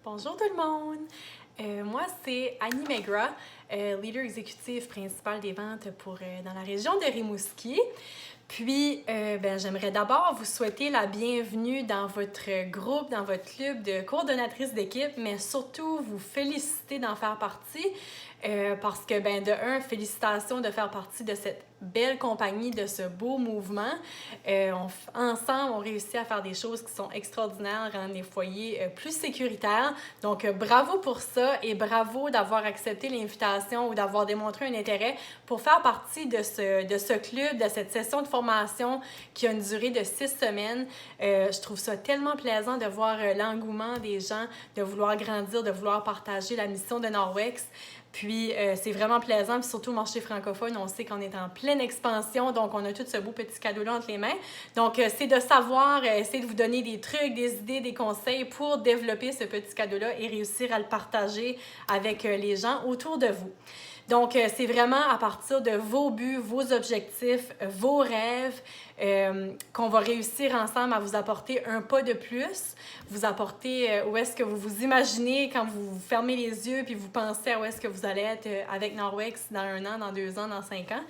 Bonjour tout le monde! Moi, c'est Annie Megra, leader exécutif principal des ventes dans la région de Rimouski. Puis, j'aimerais d'abord vous souhaiter la bienvenue dans votre groupe, dans votre club de coordonnatrices d'équipe, mais surtout vous féliciter d'en faire partie parce que, félicitations de faire partie de cette belle compagnie, de ce beau mouvement. Ensemble, on réussit à faire des choses qui sont extraordinaires, rendre les foyers plus sécuritaires. Donc, bravo pour ça et bravo d'avoir accepté l'invitation ou d'avoir démontré un intérêt pour faire partie de ce club, de cette session de formation qui a une durée de 6 semaines. Je trouve ça tellement plaisant de voir l'engouement des gens, de vouloir grandir, de vouloir partager la mission de Norwex. Puis, c'est vraiment plaisant, puis surtout au marché francophone, on sait qu'on est en pleine expansion, donc on a tout ce beau petit cadeau-là entre les mains. Donc, c'est de savoir, essayer de vous donner des trucs, des idées, des conseils pour développer ce petit cadeau-là et réussir à le partager avec les gens autour de vous. Donc, c'est vraiment à partir de vos buts, vos objectifs, vos rêves qu'on va réussir ensemble à vous apporter un pas de plus, vous apporter où est-ce que vous vous imaginez quand vous fermez les yeux puis vous pensez à où est-ce que vous allez être avec Norwex dans 1 an, dans 2 ans, dans 5 ans.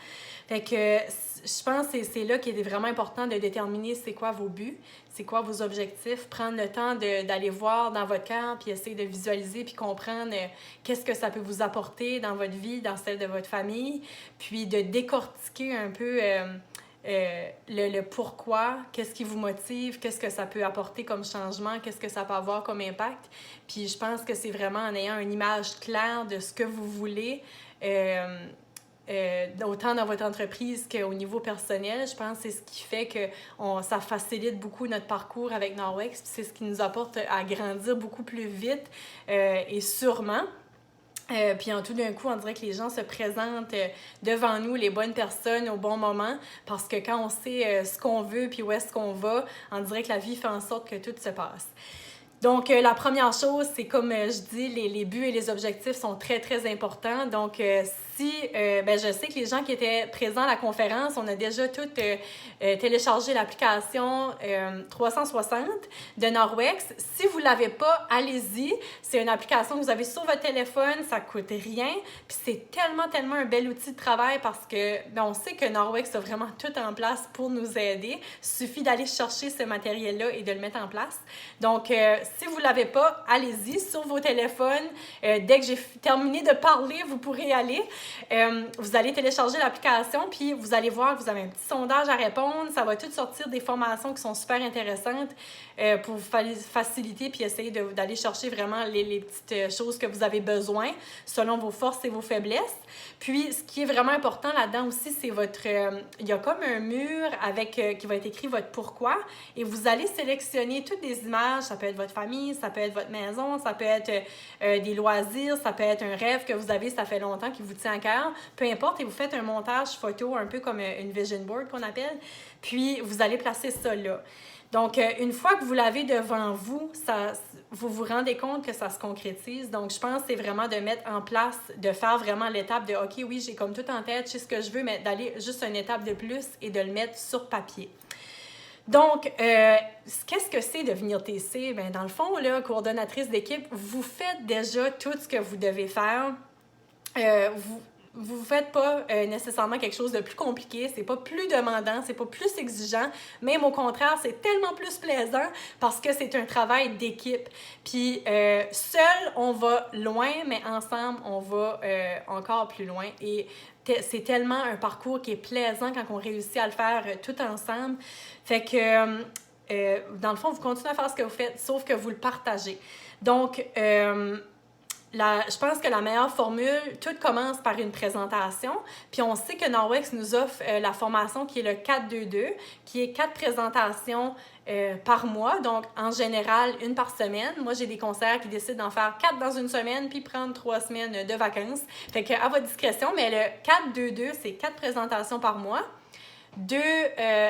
Fait que je pense que c'est là qu'il est vraiment important de déterminer c'est quoi vos buts, c'est quoi vos objectifs, prendre le temps d'aller voir dans votre cœur puis essayer de visualiser puis comprendre qu'est-ce que ça peut vous apporter dans votre vie, dans celle de votre famille, puis de décortiquer un peu le pourquoi, qu'est-ce qui vous motive, qu'est-ce que ça peut apporter comme changement, qu'est-ce que ça peut avoir comme impact. Puis je pense que c'est vraiment en ayant une image claire de ce que vous voulez, autant dans votre entreprise qu'au niveau personnel. Je pense que c'est ce qui fait que ça facilite beaucoup notre parcours avec Norwex, puis c'est ce qui nous apporte à grandir beaucoup plus vite et sûrement. Puis en tout d'un coup, on dirait que les gens se présentent devant nous, les bonnes personnes, au bon moment, parce que quand on sait ce qu'on veut puis où est-ce qu'on va, on dirait que la vie fait en sorte que tout se passe. Donc, la première chose, c'est comme je dis, les buts et les objectifs sont très, très importants. Donc, je sais que les gens qui étaient présents à la conférence, on a déjà tous téléchargé l'application 360 de Norwex. Si vous ne l'avez pas, allez-y. C'est une application que vous avez sur votre téléphone, ça ne coûte rien. Puis c'est tellement, tellement un bel outil de travail parce que on sait que Norwex a vraiment tout en place pour nous aider. Il suffit d'aller chercher ce matériel-là et de le mettre en place. Donc, si vous ne l'avez pas, allez-y sur vos téléphones. Dès que j'ai terminé de parler, vous pourrez y aller. Vous allez télécharger l'application, puis vous allez voir que vous avez un petit sondage à répondre. Ça va tout sortir des formations qui sont super intéressantes pour vous faciliter puis essayer d'aller chercher vraiment les petites choses que vous avez besoin selon vos forces et vos faiblesses. Puis, ce qui est vraiment important là-dedans aussi, c'est il y a comme un mur qui va être écrit votre pourquoi et vous allez sélectionner toutes des images. Ça peut être votre famille, ça peut être votre maison, ça peut être des loisirs, ça peut être un rêve que vous avez, ça fait longtemps qui vous tient à cœur. Peu importe, et vous faites un montage photo un peu comme une vision board qu'on appelle. Puis, vous allez placer ça là. Donc, une fois que vous l'avez devant vous, vous vous rendez compte que ça se concrétise. Donc, je pense que c'est vraiment de mettre en place, de faire vraiment l'étape de « OK, oui, j'ai comme tout en tête, je sais ce que je veux, mais d'aller juste une étape de plus et de le mettre sur papier. » Donc, qu'est-ce que c'est devenir TC? Bien, dans le fond, là, coordonnatrice d'équipe, vous faites déjà tout ce que vous devez faire. Vous ne faites pas nécessairement quelque chose de plus compliqué, c'est pas plus demandant, c'est pas plus exigeant, même au contraire, c'est tellement plus plaisant parce que c'est un travail d'équipe. Puis seul, on va loin, mais ensemble, on va encore plus loin. Et c'est tellement un parcours qui est plaisant quand on réussit à le faire tout ensemble. Fait que, dans le fond, vous continuez à faire ce que vous faites, sauf que vous le partagez. Donc, je pense que la meilleure formule, tout commence par une présentation. Puis on sait que Norwex nous offre la formation qui est le 4-2-2, qui est 4 présentations par mois. Donc, en général, 1 par semaine. Moi, j'ai des conseillers qui décident d'en faire 4 dans une semaine puis prendre 3 semaines de vacances. Fait que à votre discrétion, mais le 4-2-2, c'est 4 présentations par mois. 2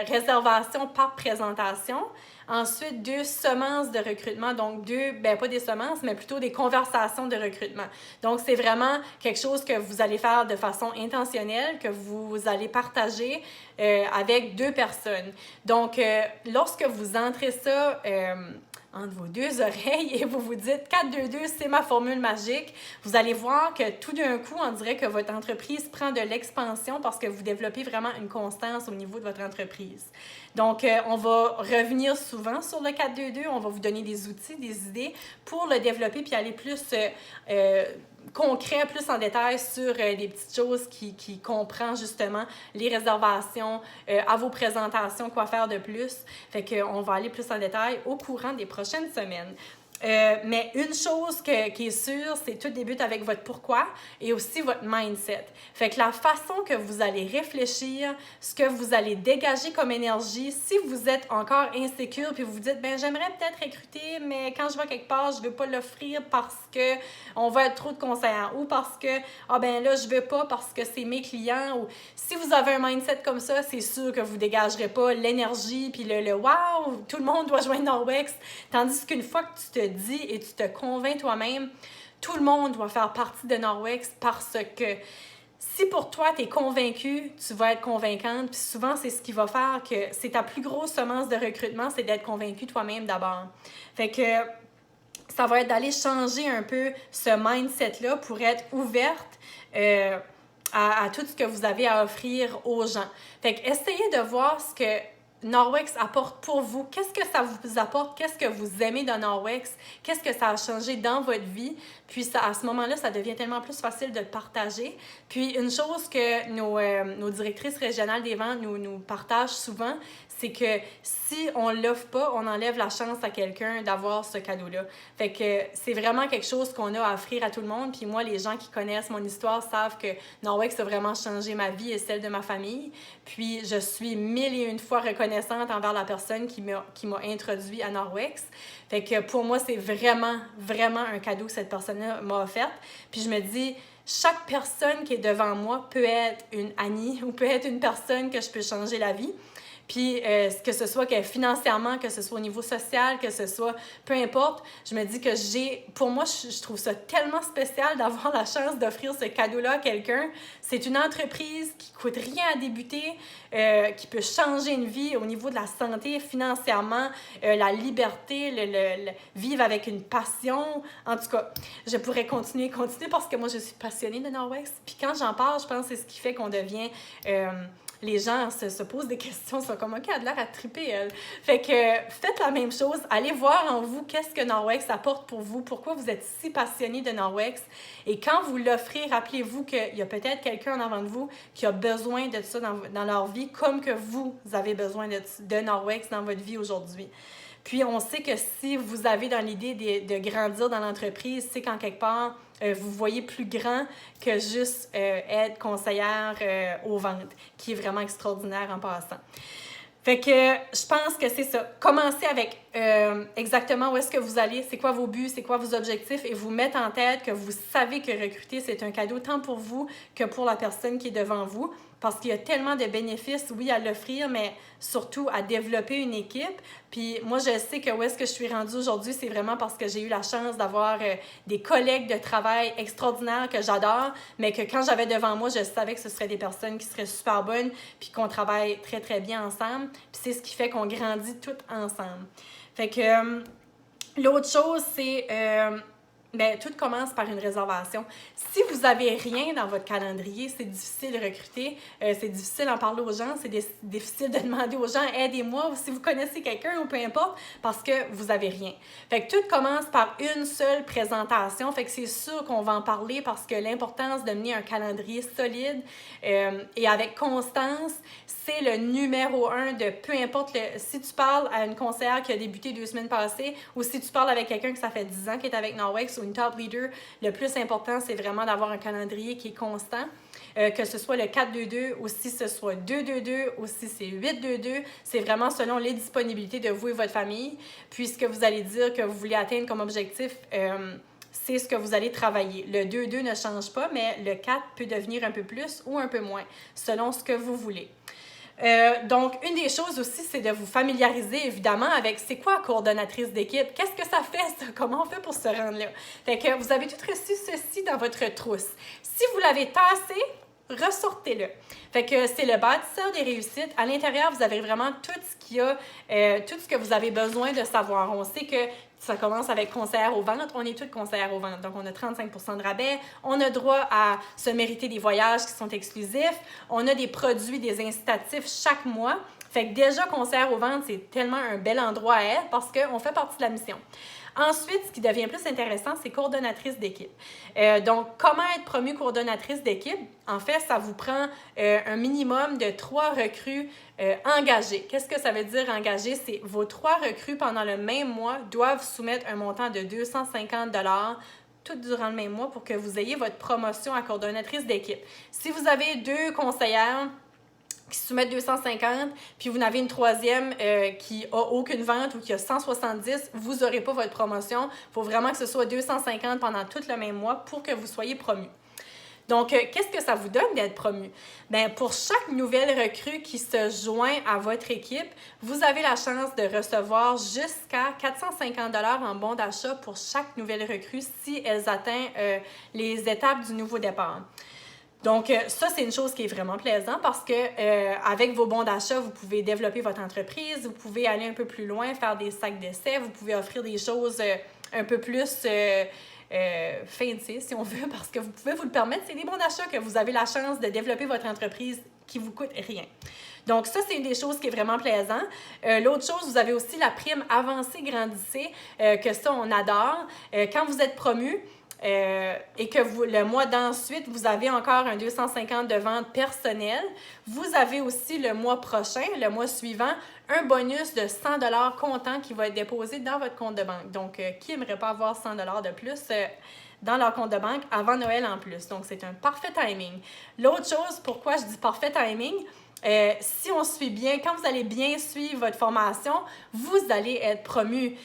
réservations par présentation. Ensuite, 2 semences de recrutement, donc 2, pas des semences, mais plutôt des conversations de recrutement. Donc, c'est vraiment quelque chose que vous allez faire de façon intentionnelle, que vous allez partager avec 2 personnes. Donc, lorsque vous entrez ça entre vos 2 oreilles et vous vous dites 4-2-2, c'est ma formule magique, vous allez voir que tout d'un coup, on dirait que votre entreprise prend de l'expansion parce que vous développez vraiment une constance au niveau de votre entreprise. Donc, on va revenir souvent sur le 4-2-2, on va vous donner des outils, des idées pour le développer puis aller plus concret, plus en détail sur des petites choses qui comprend justement les réservations, à vos présentations, quoi faire de plus. Fait qu'on va aller plus en détail au courant des prochaines semaines. Mais une chose qui est sûre, c'est tout débute avec votre pourquoi et aussi votre mindset. Fait que la façon que vous allez réfléchir, ce que vous allez dégager comme énergie, si vous êtes encore insécure puis vous vous dites, j'aimerais peut-être recruter, mais quand je vais quelque part, je veux pas l'offrir parce que on va être trop de conseillers ou parce que, là, je veux pas parce que c'est mes clients. Ou si vous avez un mindset comme ça, c'est sûr que vous dégagerez pas l'énergie puis le wow, tout le monde doit joindre Norwex. Tandis qu'une fois que tu te dis et tu te convaincs toi-même, tout le monde doit faire partie de Norwex parce que si pour toi, tu es convaincu, tu vas être convaincante. Puis souvent, c'est ce qui va faire que c'est ta plus grosse semence de recrutement, c'est d'être convaincu toi-même d'abord. Fait que ça va être d'aller changer un peu ce mindset-là pour être ouverte à tout ce que vous avez à offrir aux gens. Fait que essayez de voir ce que Norwex apporte pour vous. Qu'est-ce que ça vous apporte? Qu'est-ce que vous aimez de Norwex? Qu'est-ce que ça a changé dans votre vie? Puis à ce moment-là, ça devient tellement plus facile de le partager. Puis une chose que nos directrices régionales des ventes nous partagent souvent, c'est que si on ne l'offre pas, on enlève la chance à quelqu'un d'avoir ce cadeau-là. Fait que c'est vraiment quelque chose qu'on a à offrir à tout le monde. Puis moi, les gens qui connaissent mon histoire savent que Norwex a vraiment changé ma vie et celle de ma famille. Puis je suis 1001 fois reconnaissante envers la personne qui m'a introduit à Norwex. Fait que pour moi, c'est vraiment, vraiment un cadeau que cette personne-là m'a offert. Puis je me dis, chaque personne qui est devant moi peut être une Annie ou peut être une personne que je peux changer la vie. Puis que ce soit que financièrement, que ce soit au niveau social, que ce soit, peu importe, je me dis que pour moi, je trouve ça tellement spécial d'avoir la chance d'offrir ce cadeau-là à quelqu'un. C'est une entreprise qui coûte rien à débuter, qui peut changer une vie au niveau de la santé, financièrement, la liberté, le vivre avec une passion. En tout cas, je pourrais continuer parce que moi, je suis passionnée de Norwex. Puis quand j'en parle, je pense que c'est ce qui fait qu'on devient... les gens se posent des questions, sont comme « OK, elle a l'air à triper, elle. » Fait que faites la même chose. Allez voir en vous qu'est-ce que Norwex apporte pour vous, pourquoi vous êtes si passionné de Norwex. Et quand vous l'offrez, rappelez-vous qu'il y a peut-être quelqu'un en avant de vous qui a besoin de ça dans leur vie, comme que vous avez besoin de Norwex dans votre vie aujourd'hui. Puis, on sait que si vous avez dans l'idée de grandir dans l'entreprise, c'est qu'en quelque part, vous voyez plus grand que juste être conseillère aux ventes, qui est vraiment extraordinaire en passant. Fait que je pense que c'est ça. Commencez avec exactement où est-ce que vous allez, c'est quoi vos buts, c'est quoi vos objectifs et vous mettre en tête que vous savez que recruter, c'est un cadeau tant pour vous que pour la personne qui est devant vous. Parce qu'il y a tellement de bénéfices, oui, à l'offrir, mais surtout à développer une équipe. Puis moi, je sais que où est-ce que je suis rendue aujourd'hui, c'est vraiment parce que j'ai eu la chance d'avoir des collègues de travail extraordinaires que j'adore, mais que quand j'avais devant moi, je savais que ce seraient des personnes qui seraient super bonnes, puis qu'on travaille très, très bien ensemble. Puis c'est ce qui fait qu'on grandit toutes ensemble. Fait que l'autre chose, c'est... tout commence par une réservation. Si vous n'avez rien dans votre calendrier, c'est difficile de recruter, c'est difficile d'en parler aux gens, c'est difficile de demander aux gens « aidez-moi » ou si vous connaissez quelqu'un ou peu importe, parce que vous n'avez rien. Fait que tout commence par une seule présentation, fait que c'est sûr qu'on va en parler parce que l'importance de mener un calendrier solide et avec constance, c'est le numéro 1 de peu importe si tu parles à une conseillère qui a débuté 2 semaines passées ou si tu parles avec quelqu'un que ça fait 10 ans qui est avec Norwex ou une top leader, le plus important, c'est vraiment d'avoir un calendrier qui est constant. Que ce soit le 4-2-2 ou si ce soit 2-2-2 ou si c'est 8-2-2, c'est vraiment selon les disponibilités de vous et votre famille. Puis ce que vous allez dire que vous voulez atteindre comme objectif, c'est ce que vous allez travailler. Le 2-2 ne change pas, mais le 4 peut devenir un peu plus ou un peu moins, selon ce que vous voulez. Donc, une des choses aussi, c'est de vous familiariser évidemment avec c'est quoi coordonnatrice d'équipe, qu'est-ce que ça fait ça, comment on fait pour se rendre là. Fait que vous avez tout reçu ceci dans votre trousse. Si vous l'avez tassé, ressortez-le. Fait que c'est le bâtisseur des réussites. À l'intérieur, vous avez vraiment tout ce qu'il y a, tout ce que vous avez besoin de savoir. On sait que ça commence avec conseillère aux ventes. On est toutes conseillères aux ventes. Donc, on a 35% de rabais. On a droit à se mériter des voyages qui sont exclusifs. On a des produits, des incitatifs chaque mois. Fait que déjà, conseillère aux ventes, c'est tellement un bel endroit à être parce qu'on fait partie de la mission. Ensuite, ce qui devient plus intéressant, c'est coordonnatrice d'équipe. Donc, comment être promue coordonnatrice d'équipe? En fait, ça vous prend un minimum de 3 recrues engagées. Qu'est-ce que ça veut dire engagées? C'est vos 3 recrues pendant le même mois doivent soumettre un montant de 250 $ tout durant le même mois pour que vous ayez votre promotion à coordonnatrice d'équipe. Si vous avez 2 conseillères qui soumettent 250, puis vous en avez une troisième qui n'a aucune vente ou qui a 170, vous n'aurez pas votre promotion. Il faut vraiment que ce soit 250 pendant tout le même mois pour que vous soyez promu. Donc, qu'est-ce que ça vous donne d'être promu? Bien, pour chaque nouvelle recrue qui se joint à votre équipe, vous avez la chance de recevoir jusqu'à 450 $ en bon d'achat pour chaque nouvelle recrue si elles atteignent les étapes du nouveau départ. Donc, ça, c'est une chose qui est vraiment plaisante parce que avec vos bons d'achat, vous pouvez développer votre entreprise, vous pouvez aller un peu plus loin, faire des sacs d'essai, vous pouvez offrir des choses un peu plus fancy, si on veut, parce que vous pouvez vous le permettre. C'est des bons d'achat que vous avez la chance de développer votre entreprise qui vous coûte rien. Donc, ça, c'est une des choses qui est vraiment plaisant. L'autre chose, vous avez aussi la prime avancée grandissez, que ça, on adore. Quand vous êtes promu, et que le mois d'ensuite, vous avez encore un 250 de vente personnelle, vous avez aussi le mois prochain, le mois suivant, un bonus de 100 $ comptant qui va être déposé dans votre compte de banque. Donc, qui n'aimerait pas avoir 100 $ de plus dans leur compte de banque avant Noël en plus? Donc, c'est un parfait timing. L'autre chose, pourquoi je dis parfait timing? Si on suit bien, quand vous allez bien suivre votre formation, vous allez être promu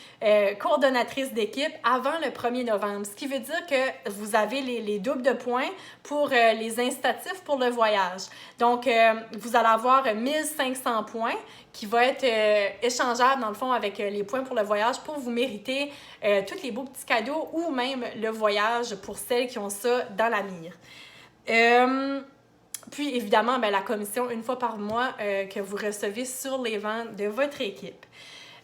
coordonnatrice d'équipe avant le 1er novembre. Ce qui veut dire que vous avez les doubles de points pour les incitatifs pour le voyage. Donc, vous allez avoir 1500 points qui vont être échangeables dans le fond avec les points pour le voyage pour vous mériter tous les beaux petits cadeaux ou même le voyage pour celles qui ont ça dans la mire. Puis, évidemment, bien, la commission, une fois par mois, que vous recevez sur les ventes de votre équipe.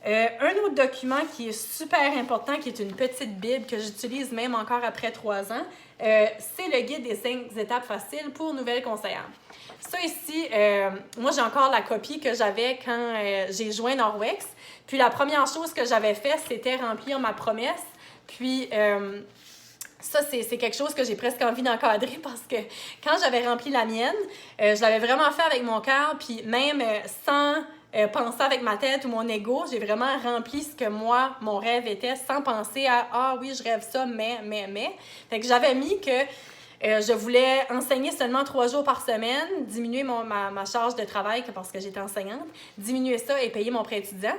Un autre document qui est super important, qui est une petite bible que j'utilise même encore après 3 ans, c'est le guide des 5 étapes faciles pour nouvelles conseillères. Ça ici, moi, j'ai encore la copie que j'avais quand j'ai joint Norwex. Puis, la première chose que j'avais faite, c'était remplir ma promesse. Puis, ça, c'est quelque chose que j'ai presque envie d'encadrer parce que quand j'avais rempli la mienne, je l'avais vraiment fait avec mon cœur, puis même sans penser avec ma tête ou mon ego, j'ai vraiment rempli ce que moi, mon rêve était, sans penser à « Ah oui, je rêve ça, mais ». Fait que j'avais mis que je voulais enseigner seulement 3 jours par semaine, diminuer ma charge de travail parce que j'étais enseignante, diminuer ça et payer mon prêt étudiant.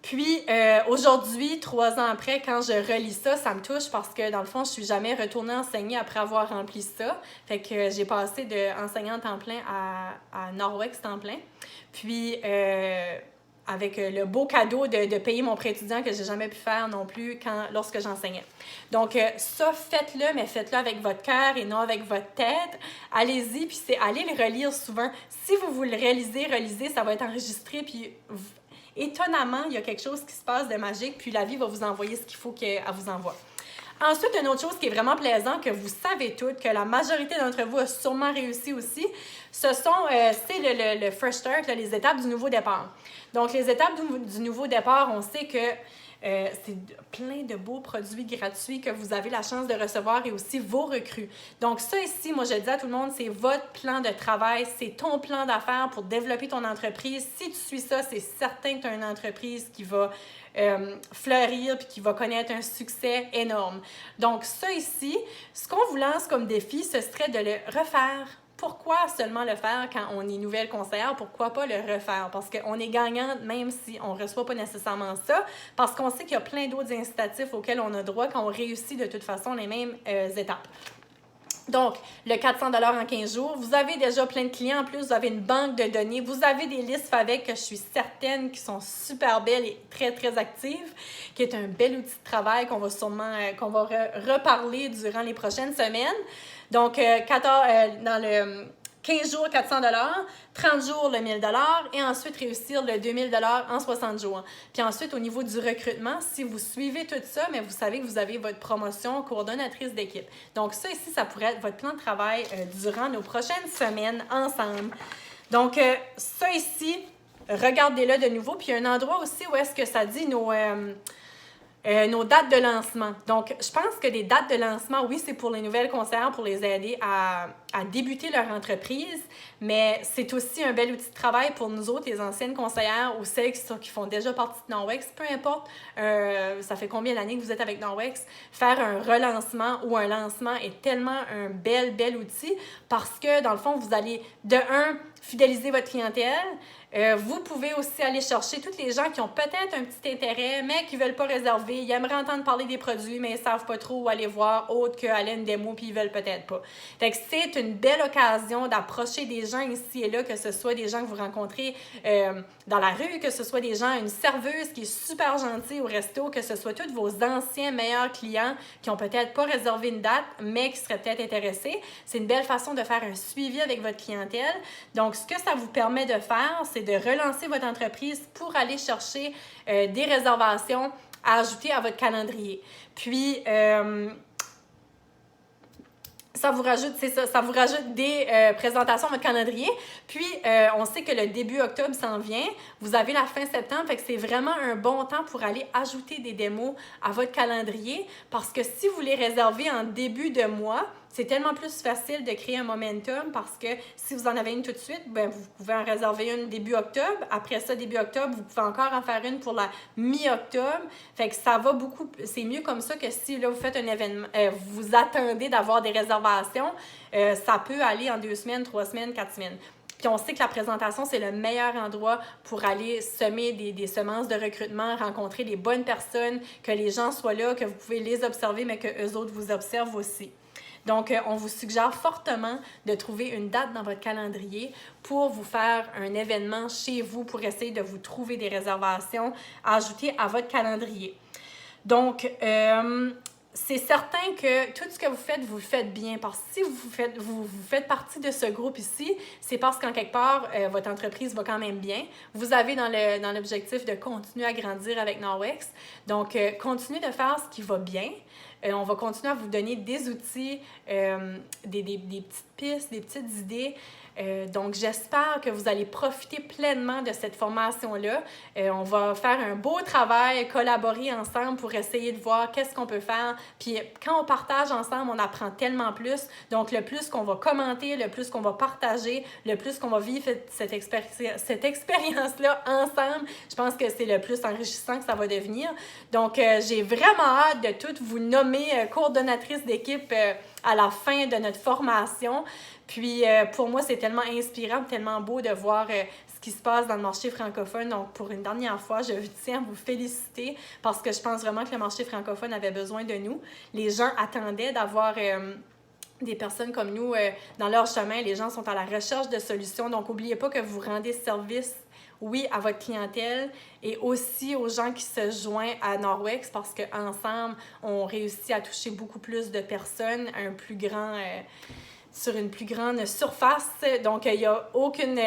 Puis, aujourd'hui, 3 ans après, quand je relis ça, ça me touche parce que, dans le fond, je suis jamais retournée enseigner après avoir rempli ça. Fait que j'ai passé d'enseignante temps plein à Norwex temps plein. Puis, avec le beau cadeau de payer mon prêt étudiant que j'ai jamais pu faire non plus lorsque j'enseignais. Donc, ça, faites-le, mais faites-le avec votre cœur et non avec votre tête. Allez-y, puis allez le relire souvent. Si vous le relisez, ça va être enregistré, puis étonnamment, il y a quelque chose qui se passe de magique, puis la vie va vous envoyer ce qu'il faut qu'elle vous envoie. Ensuite, une autre chose qui est vraiment plaisant, que vous savez toutes, que la majorité d'entre vous a sûrement réussi aussi, c'est le Fresh Start, là, les étapes du nouveau départ. Donc, les étapes du nouveau départ, on sait que c'est plein de beaux produits gratuits que vous avez la chance de recevoir et aussi vos recrues. Donc ça ici, moi je dis à tout le monde, c'est votre plan de travail, c'est ton plan d'affaires pour développer ton entreprise. Si tu suis ça, c'est certain que tu as une entreprise qui va fleurir puis qui va connaître un succès énorme. Donc ça ici, ce qu'on vous lance comme défi, ce serait de le refaire. Pourquoi seulement le faire quand on est nouvelle conseillère? Pourquoi pas le refaire? Parce qu'on est gagnant même si on ne reçoit pas nécessairement ça, parce qu'on sait qu'il y a plein d'autres incitatifs auxquels on a droit quand on réussit de toute façon les mêmes étapes. Donc, le 400 $ en 15 jours, vous avez déjà plein de clients. En plus, vous avez une banque de données. Vous avez des listes avec que je suis certaine qui sont super belles et très, très actives, qui est un bel outil de travail qu'on va sûrement reparler durant les prochaines semaines. Donc, dans le 15 jours, 400 $, 30 jours, le 1000 $ et ensuite réussir le 2000 $ en 60 jours. Puis ensuite, au niveau du recrutement, si vous suivez tout ça, mais vous savez que vous avez votre promotion coordonnatrice d'équipe. Donc ça ici, ça pourrait être votre plan de travail durant nos prochaines semaines ensemble. Donc ça ici, regardez-le de nouveau. Puis il y a un endroit aussi où est-ce que ça dit nos dates de lancement. Donc, je pense que des dates de lancement, oui, c'est pour les nouvelles conseillères, pour les aider à débuter leur entreprise, mais c'est aussi un bel outil de travail pour nous autres, les anciennes conseillères ou celles qui font déjà partie de Norwex, peu importe, ça fait combien d'années que vous êtes avec Norwex, faire un relancement ou un lancement est tellement un bel outil parce que, dans le fond, vous allez, fidéliser votre clientèle. Vous pouvez aussi aller chercher toutes les gens qui ont peut-être un petit intérêt, mais qui ne veulent pas réserver. Ils aimeraient entendre parler des produits, mais ils ne savent pas trop où aller voir, autre qu'aller à une démo, puis ils ne veulent peut-être pas. Fait que c'est une belle occasion d'approcher des gens ici et là, que ce soit des gens que vous rencontrez dans la rue, que ce soit des gens, une serveuse qui est super gentille au resto, que ce soit tous vos anciens meilleurs clients qui n'ont peut-être pas réservé une date, mais qui seraient peut-être intéressés. C'est une belle façon de faire un suivi avec votre clientèle. Donc, ce que ça vous permet de faire, c'est de relancer votre entreprise pour aller chercher des réservations à ajouter à votre calendrier. Puis, ça vous rajoute des présentations à votre calendrier. Puis, on sait que le début octobre s'en vient. Vous avez la fin septembre, fait que c'est vraiment un bon temps pour aller ajouter des démos à votre calendrier parce que si vous les réservez en début de mois, c'est tellement plus facile de créer un momentum parce que si vous en avez une tout de suite, bien, vous pouvez en réserver une début octobre. Après ça, début octobre, vous pouvez encore en faire une pour la mi-octobre. Fait que ça va beaucoup, c'est mieux comme ça que si là, vous faites un événement, vous attendez d'avoir des réservations, ça peut aller en 2 semaines, 3 semaines, 4 semaines. Puis on sait que la présentation, c'est le meilleur endroit pour aller semer des semences de recrutement, rencontrer les bonnes personnes, que les gens soient là, que vous pouvez les observer, mais qu'eux autres vous observent aussi. Donc, on vous suggère fortement de trouver une date dans votre calendrier pour vous faire un événement chez vous, pour essayer de vous trouver des réservations à ajouter à votre calendrier. Donc, c'est certain que tout ce que vous le faites bien. Parce que si vous faites partie de ce groupe ici, c'est parce qu'en quelque part, votre entreprise va quand même bien. Vous avez dans l'objectif de continuer à grandir avec Norwex. Donc, continuez de faire ce qui va bien. On va continuer à vous donner des outils, des petites pistes, des petites idées. Donc, j'espère que vous allez profiter pleinement de cette formation-là. On va faire un beau travail, collaborer ensemble pour essayer de voir qu'est-ce qu'on peut faire. Puis, quand on partage ensemble, on apprend tellement plus. Donc, le plus qu'on va commenter, le plus qu'on va partager, le plus qu'on va vivre cette expérience-là ensemble, je pense que c'est le plus enrichissant que ça va devenir. Donc, j'ai vraiment hâte de toutes vous nommer coordonnatrice d'équipe à la fin de notre formation. Puis, pour moi, c'est tellement inspirant, tellement beau de voir ce qui se passe dans le marché francophone. Donc, pour une dernière fois, je tiens à vous féliciter parce que je pense vraiment que le marché francophone avait besoin de nous. Les gens attendaient d'avoir des personnes comme nous dans leur chemin. Les gens sont à la recherche de solutions. Donc, n'oubliez pas que vous rendez service, oui, à votre clientèle et aussi aux gens qui se joignent à Norwex parce qu'ensemble, on réussit à toucher beaucoup plus de personnes à un plus grand... sur une plus grande surface. Donc, il n'y a aucune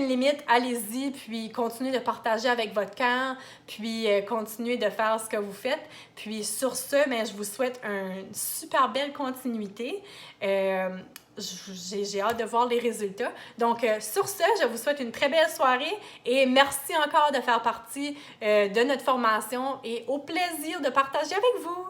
limite. Allez-y, puis continuez de partager avec votre cœur, puis continuez de faire ce que vous faites. Puis sur ce, je vous souhaite une super belle continuité. J'ai hâte de voir les résultats. Donc, sur ce, je vous souhaite une très belle soirée et merci encore de faire partie de notre formation et au plaisir de partager avec vous.